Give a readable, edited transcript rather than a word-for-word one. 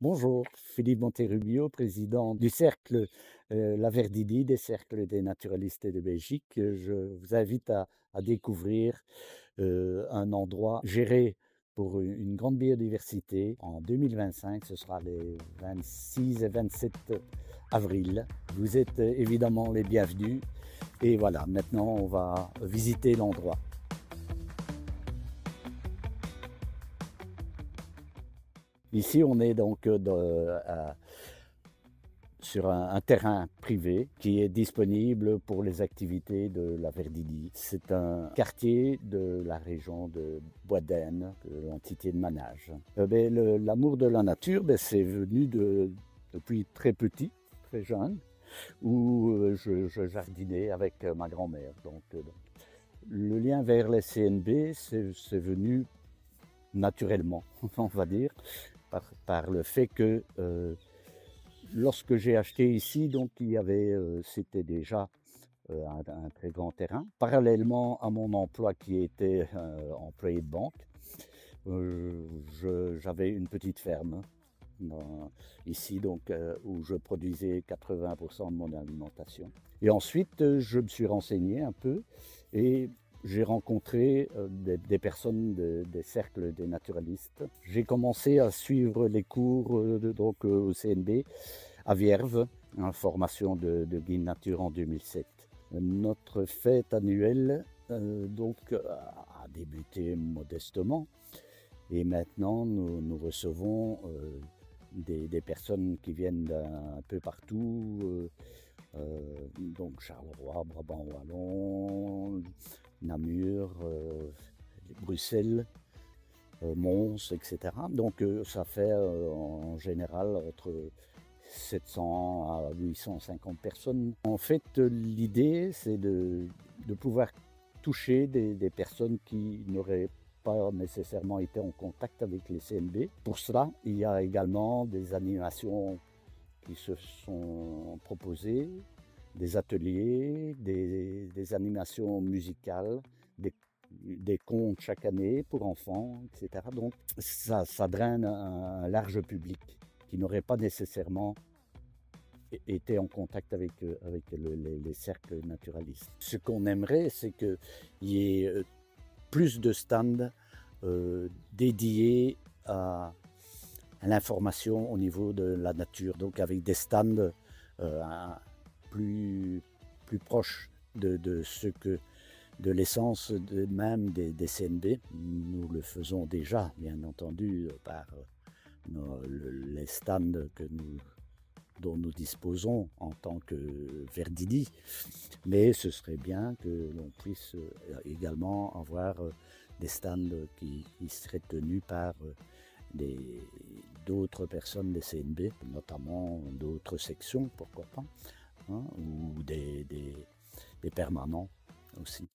Bonjour, Philippe Monterrubio, président du cercle La Verdini, des cercles des naturalistes de Belgique. Je vous invite à découvrir un endroit géré pour une grande biodiversité. En 2025, ce sera les 26 et 27 avril. Vous êtes évidemment les bienvenus. Et voilà, maintenant on va visiter l'endroit. Ici, on est donc sur un terrain privé qui est disponible pour les activités de la Verdini. C'est un quartier de la région de Bois-d'Aine, de l'entité de Manage. L'amour de la nature, c'est venu depuis très petit, très jeune, où je jardinais avec ma grand-mère. Donc, le lien vers les CNB, c'est venu naturellement, on va dire, par le fait que lorsque j'ai acheté ici, donc c'était déjà un très grand terrain. Parallèlement à mon emploi qui était employé de banque, j'avais une petite ferme ici, donc où je produisais 80% de mon alimentation. Et ensuite, je me suis renseigné un peu et j'ai rencontré des personnes des cercles des naturalistes. J'ai commencé à suivre les cours au CNB à Vierve, en formation de guide nature en 2007. Notre fête annuelle a débuté modestement et maintenant nous recevons des personnes qui viennent d'un peu partout, donc Charleroi, Brabant-Wallon, Namur, Bruxelles, Mons, etc. Donc ça fait en général entre 700 à 850 personnes. En fait, l'idée, c'est de pouvoir toucher des personnes qui n'auraient pas nécessairement été en contact avec les CNB. Pour cela, il y a également des animations qui se sont proposées, des ateliers, des animations musicales, des contes chaque année pour enfants, etc. Donc ça draine un large public qui n'aurait pas nécessairement été en contact avec les cercles naturalistes. Ce qu'on aimerait, c'est qu'il y ait plus de stands dédiés à l'information au niveau de la nature, donc avec des stands plus, plus proches de ce que de l'essence même des CNB. Nous le faisons déjà, bien entendu, par les stands dont nous disposons en tant que Verdini, mais ce serait bien que l'on puisse également avoir des stands qui seraient tenus par d'autres personnes des CNB, notamment d'autres sections, pourquoi pas, hein, ou des permanents aussi.